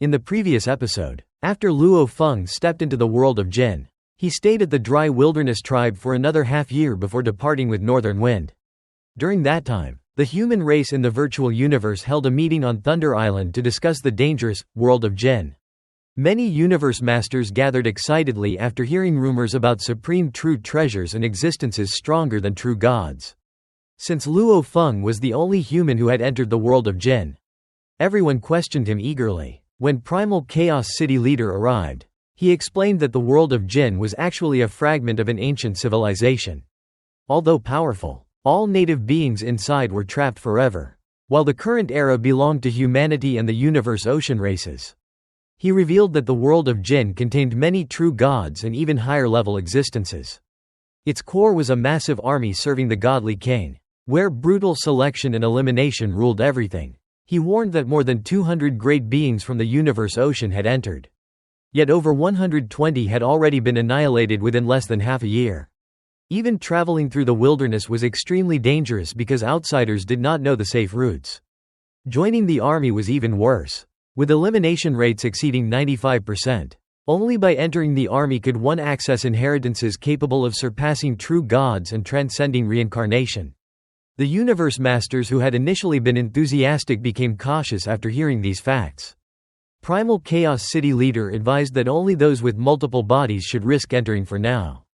In the previous episode, after Luo Feng stepped into the world of Jin, he stayed at the dry wilderness tribe for another half-year before departing with Northern Wind. During that time, the human race in the virtual universe held a meeting on Thunder Island to discuss the dangerous world of Jin. Many universe masters gathered excitedly after hearing rumors about supreme true treasures and existences stronger than true gods. Since Luo Feng was the only human who had entered the world of Jin, everyone questioned him eagerly. When Primal Chaos City leader arrived, he explained that the world of Jin was actually a fragment of an ancient civilization. Although powerful, all native beings inside were trapped forever, while the current era belonged to humanity and the universe ocean races. He revealed that the world of Jin contained many true gods and even higher-level existences. Its core was a massive army serving the godly king, where brutal selection and elimination ruled everything. He warned that more than 200 great beings from the universe ocean had entered. Yet over 120 had already been annihilated within less than half a year. Even traveling through the wilderness was extremely dangerous because outsiders did not know the safe routes. Joining the army was even worse, with elimination rates exceeding 95%. Only by entering the army could one access inheritances capable of surpassing true gods and transcending reincarnation. The universe masters who had initially been enthusiastic became cautious after hearing these facts. Primal Chaos City leader advised that only those with multiple bodies should risk entering for now.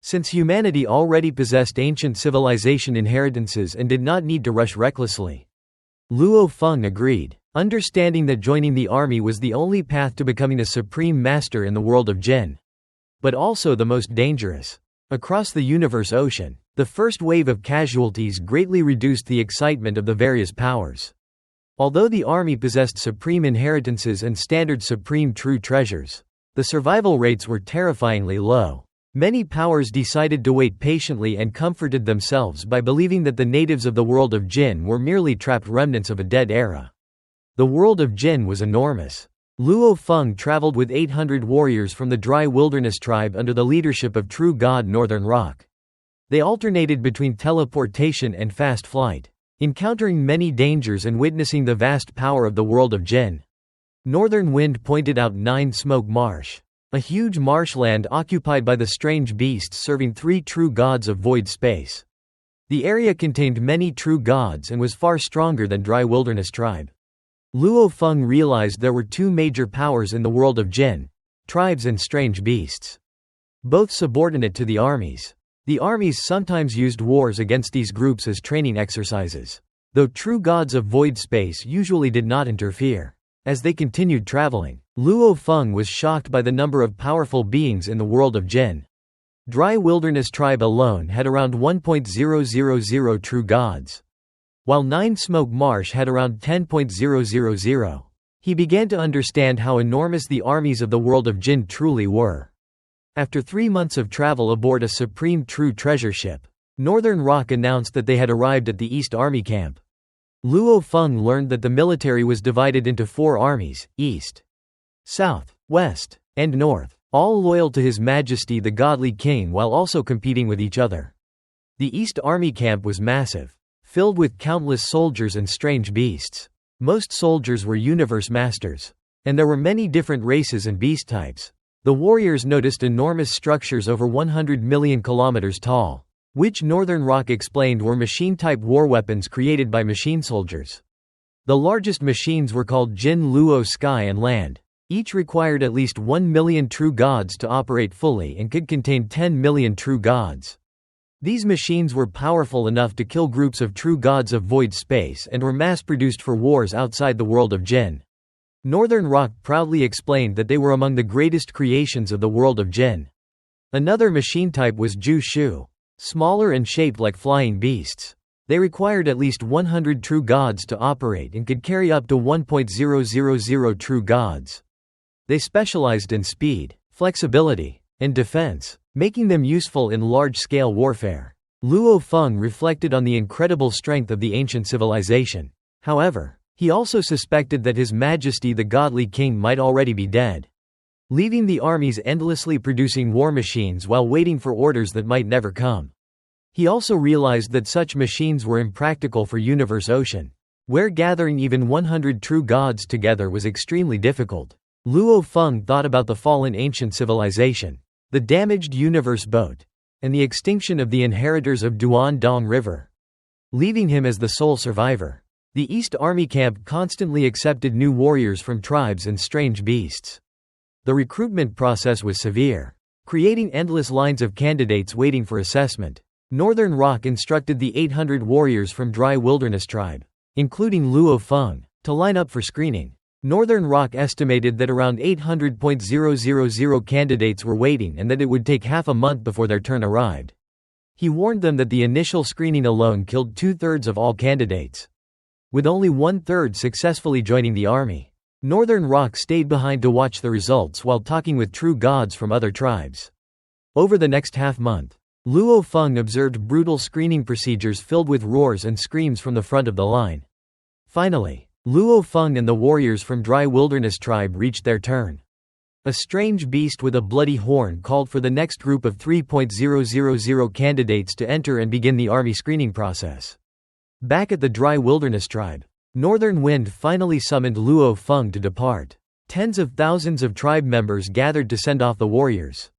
Since humanity already possessed ancient civilization inheritances and did not need to rush recklessly, Luo Feng agreed, understanding that joining the army was the only path to becoming a supreme master in the world of Jin, but also the most dangerous. Across the universe ocean, the first wave of casualties greatly reduced the excitement of the various powers. Although the army possessed supreme inheritances and standard supreme true treasures, the survival rates were terrifyingly low. Many powers decided to wait patiently and comforted themselves by believing that the natives of the world of Jin were merely trapped remnants of a dead era. The world of Jin was enormous. Luo Feng traveled with 800 warriors from the dry wilderness tribe under the leadership of true god Northern Rock. They alternated between teleportation and fast flight, encountering many dangers and witnessing the vast power of the world of Jin. Northern Wind pointed out Nine Smoke Marsh, a huge marshland occupied by the strange beasts serving three true gods of void space. The area contained many true gods and was far stronger than dry wilderness tribe. Luo Feng realized there were two major powers in the world of Jin: tribes and strange beasts, both subordinate to the armies. The armies sometimes used wars against these groups as training exercises, though true gods of void space usually did not interfere. As they continued traveling, Luo Feng was shocked by the number of powerful beings in the world of Jin. Dry wilderness tribe alone had around 1.000 true gods, while Nine Smoke Marsh had around 10.000. He began to understand how enormous the armies of the world of Jin truly were. After 3 months of travel aboard a supreme true treasure ship, Northern Rock announced that they had arrived at the East Army Camp. Luo Feng learned that the military was divided into 4 armies: East, South, West, and North, all loyal to His Majesty the Godly King while also competing with each other. The East Army Camp was massive, filled with countless soldiers and strange beasts. Most soldiers were universe masters, and there were many different races and beast types. The warriors noticed enormous structures over 100 million kilometers tall, which Northern Rock explained were machine-type war weapons created by machine soldiers. The largest machines were called Jin Luo Sky and Land. Each required at least 1 million true gods to operate fully and could contain 10 million true gods. These machines were powerful enough to kill groups of true gods of void space and were mass-produced for wars outside the world of Jin. Northern Rock proudly explained that they were among the greatest creations of the world of Jin. Another machine type was Ju Shu, smaller and shaped like flying beasts. They required at least 100 true gods to operate and could carry up to 1.000 true gods. They specialized in speed, flexibility, and defense, making them useful in large-scale warfare. Luo Feng reflected on the incredible strength of the ancient civilization. However, he also suspected that His Majesty the Godly King might already be dead, leaving the armies endlessly producing war machines while waiting for orders that might never come. He also realized that such machines were impractical for Universe Ocean, where gathering even 100 true gods together was extremely difficult. Luo Feng thought about the fallen ancient civilization, the damaged universe boat, and the extinction of the inheritors of Duan-Dong River, leaving him as the sole survivor. The East Army camp constantly accepted new warriors from tribes and strange beasts. The recruitment process was severe, creating endless lines of candidates waiting for assessment. Northern Rock instructed the 800 warriors from Dry Wilderness tribe, including Luo Feng, to line up for screening. Northern Rock estimated that around 800,000 candidates were waiting and that it would take half a month before their turn arrived. He warned them that the initial screening alone killed 2/3 of all candidates, with only 1/3 successfully joining the army. Northern Rock stayed behind to watch the results while talking with true gods from other tribes. Over the next half-month, Luo Feng observed brutal screening procedures filled with roars and screams from the front of the line. Finally, Luo Feng and the warriors from Dry Wilderness tribe reached their turn. A strange beast with a bloody horn called for the next group of 3,000 candidates to enter and begin the army screening process. Back at the Dry Wilderness tribe, Northern Wind finally summoned Luo Feng to depart. Tens of thousands of tribe members gathered to send off the warriors,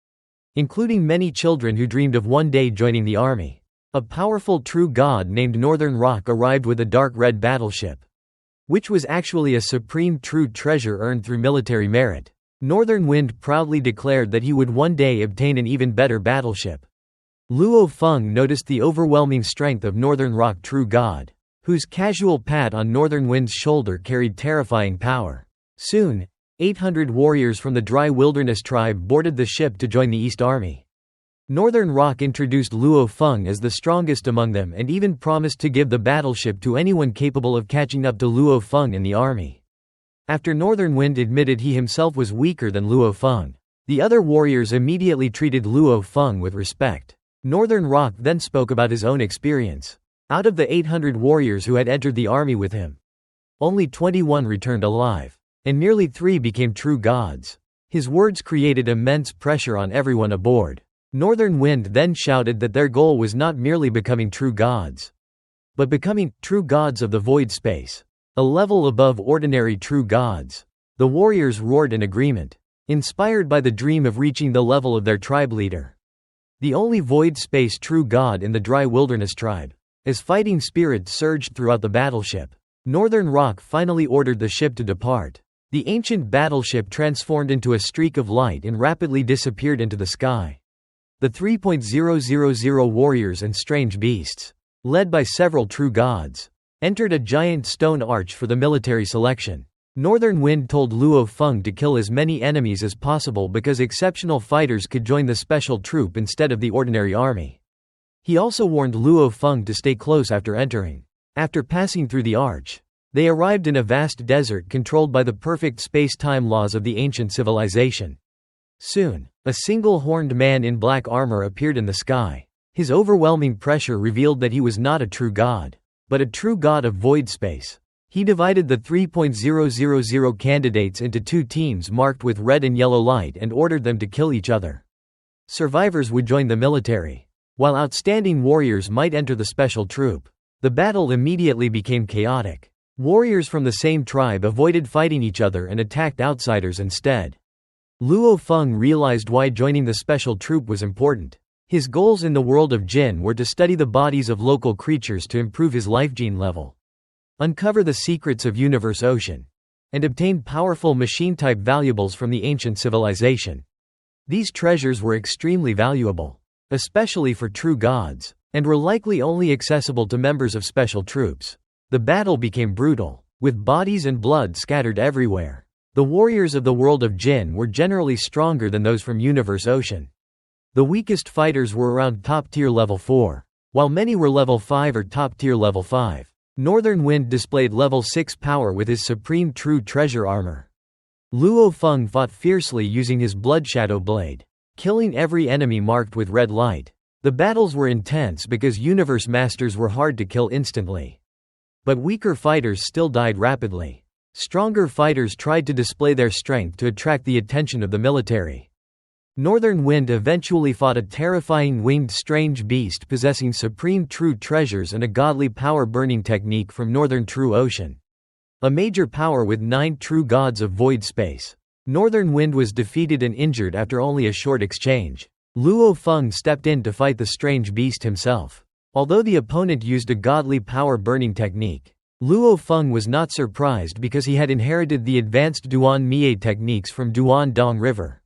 including many children who dreamed of one day joining the army. A powerful true god named Northern Rock arrived with a dark red battleship, which was actually a supreme true treasure earned through military merit. Northern Wind proudly declared that he would one day obtain an even better battleship. Luo Feng noticed the overwhelming strength of Northern Rock true god, whose casual pat on Northern Wind's shoulder carried terrifying power. Soon, 800 warriors from the Dry Wilderness tribe boarded the ship to join the East Army. Northern Rock introduced Luo Feng as the strongest among them and even promised to give the battleship to anyone capable of catching up to Luo Feng in the army. After Northern Wind admitted he himself was weaker than Luo Feng, the other warriors immediately treated Luo Feng with respect. Northern Rock then spoke about his own experience. Out of the 800 warriors who had entered the army with him, only 21 returned alive, and nearly 3 became true gods. His words created immense pressure on everyone aboard. Northern Wind then shouted that their goal was not merely becoming true gods, but becoming true gods of the void space, a level above ordinary true gods. The warriors roared in agreement, inspired by the dream of reaching the level of their tribe leader, the only void space true god in the Dry Wilderness tribe. As fighting spirits surged throughout the battleship, Northern Rock finally ordered the ship to depart. The ancient battleship transformed into a streak of light and rapidly disappeared into the sky. The 3,000 warriors and strange beasts, led by several true gods, entered a giant stone arch for the military selection. Northern Wind told Luo Feng to kill as many enemies as possible because exceptional fighters could join the special troop instead of the ordinary army. He also warned Luo Feng to stay close after entering. After passing through the arch, they arrived in a vast desert controlled by the perfect space-time laws of the ancient civilization. Soon, a single horned man in black armor appeared in the sky. His overwhelming pressure revealed that he was not a true god, but a true god of void space. He divided the 3,000 candidates into 2 teams marked with red and yellow light and ordered them to kill each other. Survivors would join the military, while outstanding warriors might enter the special troop. The battle immediately became chaotic. Warriors from the same tribe avoided fighting each other and attacked outsiders instead. Luo Feng realized why joining the special troop was important. His goals in the world of Jin were to study the bodies of local creatures to improve his life gene level, uncover the secrets of Universe Ocean, and obtain powerful machine-type valuables from the ancient civilization. These treasures were extremely valuable, especially for true gods, and were likely only accessible to members of special troops. The battle became brutal, with bodies and blood scattered everywhere. The warriors of the world of Jin were generally stronger than those from Universe Ocean. The weakest fighters were around top-tier level 4, while many were level 5 or top-tier level 5. Northern Wind displayed level 6 power with his supreme true treasure armor. Luo Feng fought fiercely using his blood shadow blade, killing every enemy marked with red light. The battles were intense because universe masters were hard to kill instantly, but weaker fighters still died rapidly. Stronger fighters tried to display their strength to attract the attention of the military. Northern Wind eventually fought a terrifying winged strange beast possessing supreme true treasures and a godly power-burning technique from Northern True Ocean. A major power with 9 true gods of void space. Northern Wind was defeated and injured after only a short exchange. Luo Feng stepped in to fight the strange beast himself. Although the opponent used a godly power-burning technique, Luo Feng was not surprised because he had inherited the advanced Duan Mie techniques from Duan Dong River.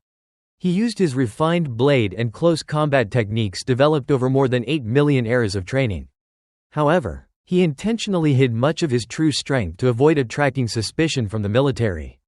He used his refined blade and close combat techniques developed over more than 8 million eras of training. However, he intentionally hid much of his true strength to avoid attracting suspicion from the military.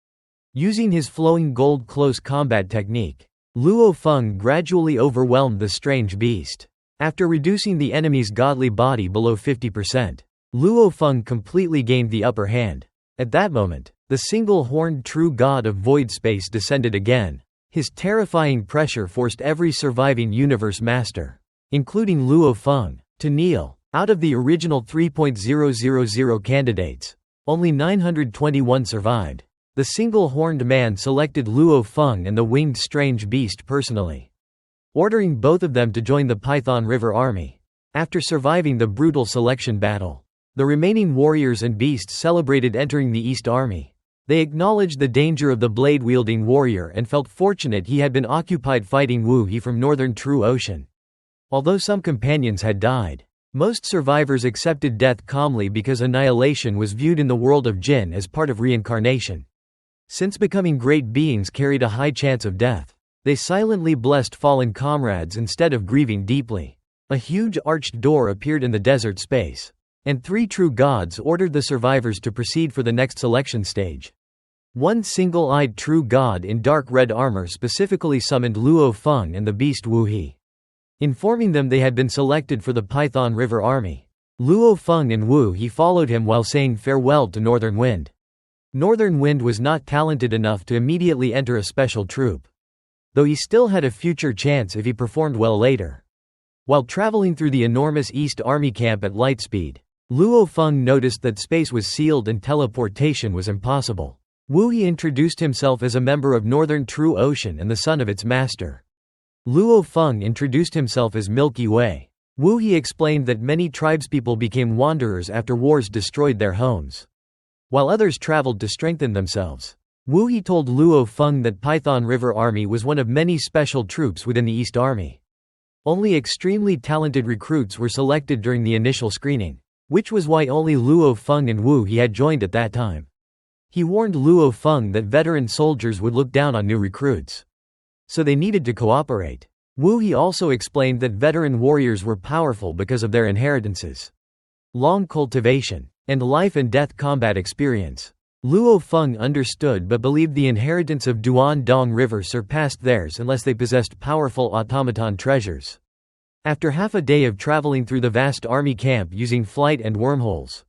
Using his flowing gold close combat technique, Luo Feng gradually overwhelmed the strange beast. After reducing the enemy's godly body below 50%, Luo Feng completely gained the upper hand. At that moment, the single-horned true god of void space descended again. His terrifying pressure forced every surviving universe master, including Luo Feng, to kneel. Out of the original 3,000 candidates, only 921 survived. The single-horned man selected Luo Feng and the winged strange beast personally, ordering both of them to join the Python River Army. After surviving the brutal selection battle, the remaining warriors and beasts celebrated entering the East Army. They acknowledged the danger of the blade-wielding warrior and felt fortunate he had been occupied fighting Wu He from Northern True Ocean. Although some companions had died, most survivors accepted death calmly because annihilation was viewed in the world of Jin as part of reincarnation. Since becoming great beings carried a high chance of death, they silently blessed fallen comrades instead of grieving deeply. A huge arched door appeared in the desert space, and 3 true gods ordered the survivors to proceed for the next selection stage. One single-eyed true god in dark red armor specifically summoned Luo Feng and the beast Wu He, informing them they had been selected for the Python River Army. Luo Feng and Wu He followed him while saying farewell to Northern Wind. Northern Wind was not talented enough to immediately enter a special troop, though he still had a future chance if he performed well later. While traveling through the enormous East Army camp at light speed, Luo Feng noticed that space was sealed and teleportation was impossible. Wu He introduced himself as a member of Northern True Ocean and the son of its master. Luo Feng introduced himself as Milky Way. Wu He explained that many tribespeople became wanderers after wars destroyed their homes, while others traveled to strengthen themselves. Wu He told Luo Feng that Python River Army was one of many special troops within the East Army. Only extremely talented recruits were selected during the initial screening, which was why only Luo Feng and Wu He had joined at that time. He warned Luo Feng that veteran soldiers would look down on new recruits, so they needed to cooperate. Wu He also explained that veteran warriors were powerful because of their inheritances, long cultivation, and life and death combat experience. Luo Feng understood but believed the inheritance of Duan Dong River surpassed theirs unless they possessed powerful automaton treasures. After half a day of traveling through the vast army camp using flight and wormholes,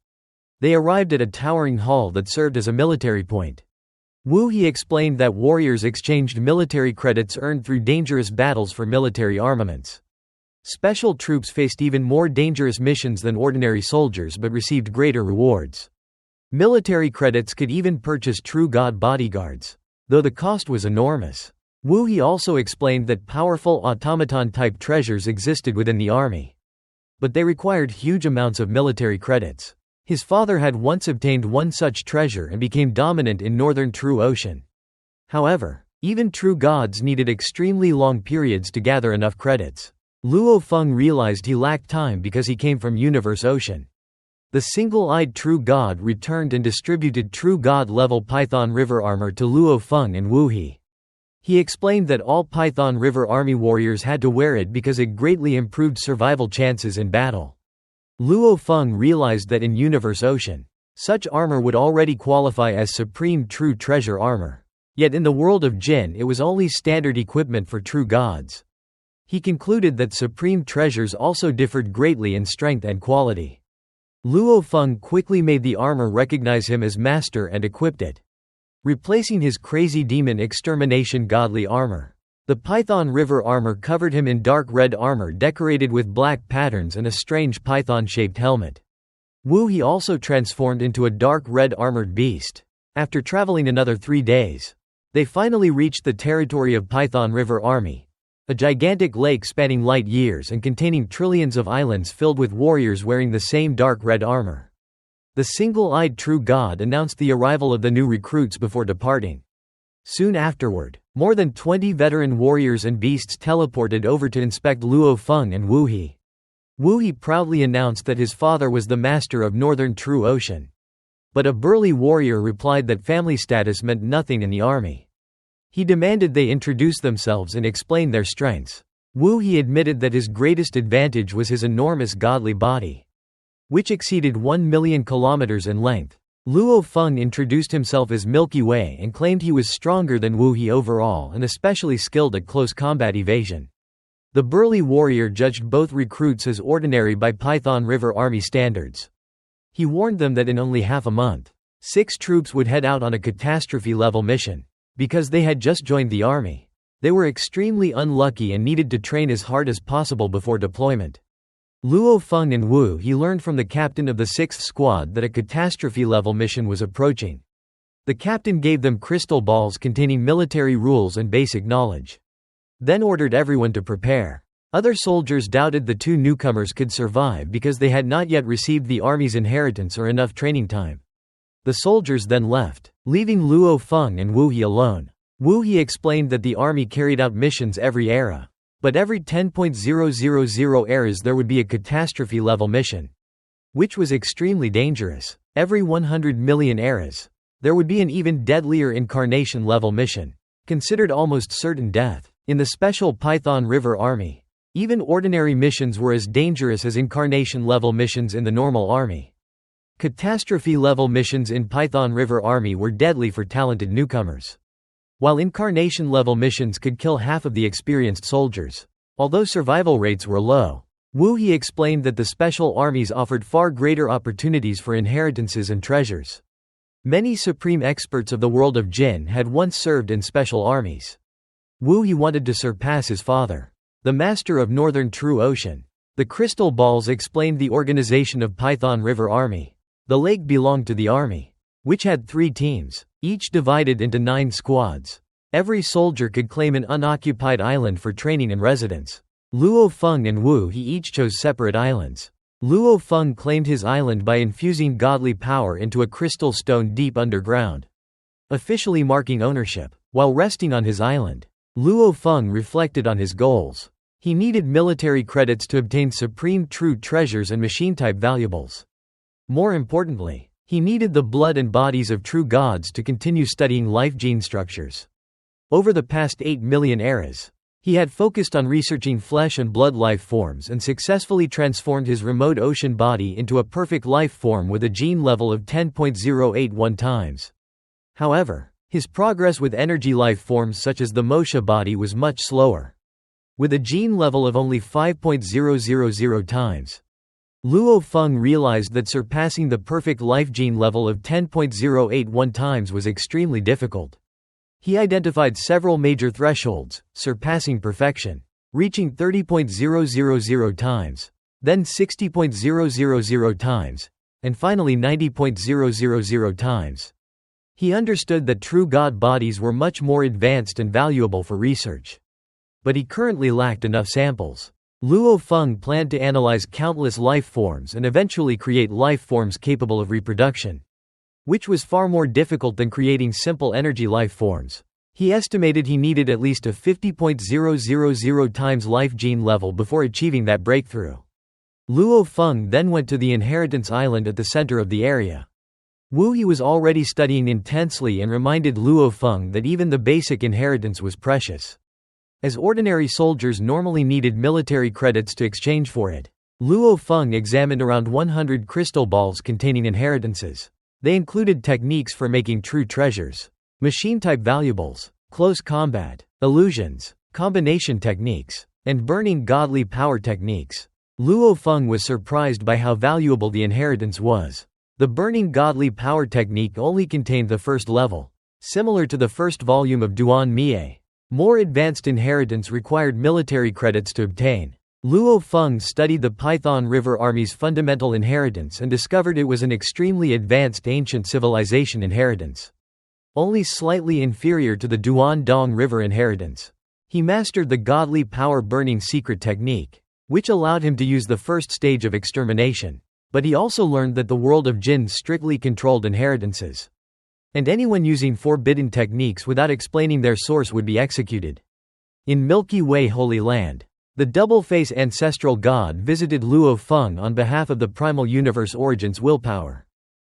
they arrived at a towering hall that served as a military point. Wu He explained that warriors exchanged military credits earned through dangerous battles for military armaments. Special troops faced even more dangerous missions than ordinary soldiers but received greater rewards. Military credits could even purchase true god bodyguards, though the cost was enormous. Wu He also explained that powerful automaton-type treasures existed within the army, but they required huge amounts of military credits. His father had once obtained one such treasure and became dominant in Northern True Ocean. However, even true gods needed extremely long periods to gather enough credits. Luo Feng realized he lacked time because he came from Universe Ocean. The single-eyed true god returned and distributed true god-level Python River armor to Luo Feng and Wu He. He explained that all Python River Army warriors had to wear it because it greatly improved survival chances in battle. Luo Feng realized that in Universe Ocean, such armor would already qualify as supreme true treasure armor. Yet in the world of Jin it was only standard equipment for true gods. He concluded that supreme treasures also differed greatly in strength and quality. Luo Feng quickly made the armor recognize him as master and equipped it, replacing his crazy demon extermination godly armor. The Python River armor covered him in dark red armor decorated with black patterns and a strange python-shaped helmet. Wu He also transformed into a dark red armored beast. After traveling another 3 days, They finally reached the territory of Python River Army, a gigantic lake spanning light years and containing trillions of islands filled with warriors wearing the same dark red armor. The single-eyed true god announced the arrival of the new recruits before departing. Soon afterward, more than 20 veteran warriors and beasts teleported over to inspect Luo Feng and Wu He. Wu He proudly announced that his father was the master of Northern True Ocean. But a burly warrior replied that family status meant nothing in the army. He demanded they introduce themselves and explain their strengths. Wu He admitted that his greatest advantage was his enormous godly body, which exceeded 1 million kilometers in length. Luo Feng introduced himself as Milky Way and claimed he was stronger than Wu He overall and especially skilled at close combat evasion. The burly warrior judged both recruits as ordinary by Python River Army standards. He warned them that in only half a month, 6 troops would head out on a catastrophe-level mission. Because they had just joined the army, they were extremely unlucky and needed to train as hard as possible before deployment. Luo Feng and Wu He learned from the captain of the 6th Squad that a catastrophe-level mission was approaching. The captain gave them crystal balls containing military rules and basic knowledge, then ordered everyone to prepare. Other soldiers doubted the 2 newcomers could survive because they had not yet received the army's inheritance or enough training time. The soldiers then left, leaving Luo Feng and Wu He alone. Wu He explained that the army carried out missions every era. But every 10,000 eras there would be a catastrophe-level mission, which was extremely dangerous. Every 100 million eras, there would be an even deadlier incarnation-level mission, considered almost certain death. In the special Python River Army, even ordinary missions were as dangerous as incarnation-level missions in the normal army. Catastrophe-level missions in Python River Army were deadly for talented newcomers, while incarnation-level missions could kill half of the experienced soldiers. Although survival rates were low, Wu He explained that the special armies offered far greater opportunities for inheritances and treasures. Many supreme experts of the world of Jin had once served in special armies. Wu He wanted to surpass his father, the master of Northern True Ocean. The crystal balls explained the organization of Python River Army. The lake belonged to the army, which had 3 teams, each divided into 9 squads. Every soldier could claim an unoccupied island for training and residence. Luo Feng and Wu He each chose separate islands. Luo Feng claimed his island by infusing godly power into a crystal stone deep underground, officially marking ownership. While resting on his island, Luo Feng reflected on his goals. He needed military credits to obtain supreme true treasures and machine-type valuables. More importantly, he needed the blood and bodies of true gods to continue studying life gene structures. Over the past 8 million eras, he had focused on researching flesh and blood life forms and successfully transformed his remote ocean body into a perfect life form with a gene level of 10.081 times. However, his progress with energy life forms such as the Mosha body was much slower, with a gene level of only 5.000 times. Luo Feng realized that surpassing the perfect life gene level of 10.081 times was extremely difficult. He identified several major thresholds, surpassing perfection, reaching 30.000 times, then 60.000 times, and finally 90.000 times. He understood that true god bodies were much more advanced and valuable for research. But he currently lacked enough samples. Luo Feng planned to analyze countless life forms and eventually create life forms capable of reproduction, which was far more difficult than creating simple energy life forms. He estimated he needed at least a 50.000 times life gene level before achieving that breakthrough. Luo Feng then went to the Inheritance Island at the center of the area. Wu He was already studying intensely and reminded Luo Feng that even the basic inheritance was precious, as ordinary soldiers normally needed military credits to exchange for it. Luo Feng examined around 100 crystal balls containing inheritances. They included techniques for making true treasures, machine-type valuables, close combat, illusions, combination techniques, and burning godly power techniques. Luo Feng was surprised by how valuable the inheritance was. The burning godly power technique only contained the first level, similar to the first volume of Duan Mie. More advanced inheritance required military credits to obtain. Luo Feng studied the Python River Army's fundamental inheritance and discovered it was an extremely advanced ancient civilization inheritance. only slightly inferior to the Duan-Dong River inheritance. He mastered the godly power-burning secret technique, which allowed him to use the first stage of extermination. But he also learned that the world of Jinn strictly controlled inheritances, and anyone using forbidden techniques without explaining their source would be executed. In Milky Way Holy Land, the double-face ancestral god visited Luo Feng on behalf of the primal universe Origin's willpower.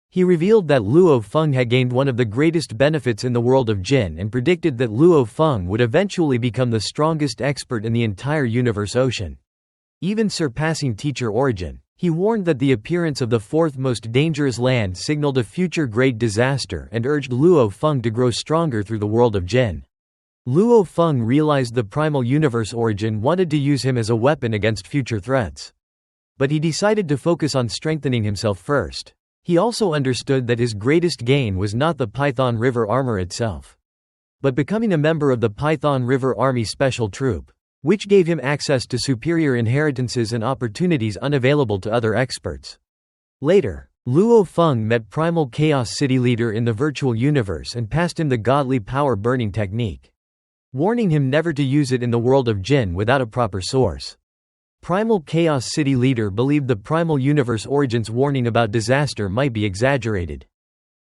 He revealed that Luo Feng had gained one of the greatest benefits in the world of Jinn and predicted that Luo Feng would eventually become the strongest expert in the entire universe ocean, even surpassing teacher Origin. He warned that the appearance of the fourth most dangerous land signaled a future great disaster and urged Luo Feng to grow stronger through the world of Jinn. Luo Feng realized the primal universe Origin wanted to use him as a weapon against future threats, but he decided to focus on strengthening himself first. He also understood that his greatest gain was not the Python River armor itself, but becoming a member of the Python River Army Special Troop, which gave him access to superior inheritances and opportunities unavailable to other experts. Later, Luo Feng met Primal Chaos City leader in the virtual universe and passed him the godly power-burning technique, warning him never to use it in the world of Jinn without a proper source. Primal Chaos City leader believed the primal universe Origin's warning about disaster might be exaggerated,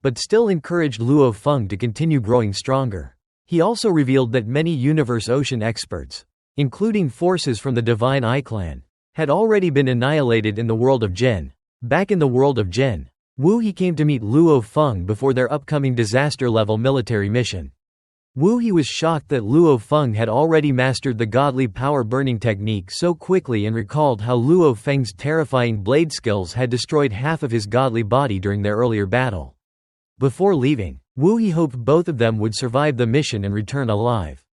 but still encouraged Luo Feng to continue growing stronger. He also revealed that many universe ocean experts, including forces from the Divine Eye clan, had already been annihilated in the world of Jinn. Back in the world of Jinn, Wu He came to meet Luo Feng before their upcoming disaster-level military mission. Wu He was shocked that Luo Feng had already mastered the godly power-burning technique so quickly and recalled how Luo Feng's terrifying blade skills had destroyed half of his godly body during their earlier battle. Before leaving, Wu He hoped both of them would survive the mission and return alive.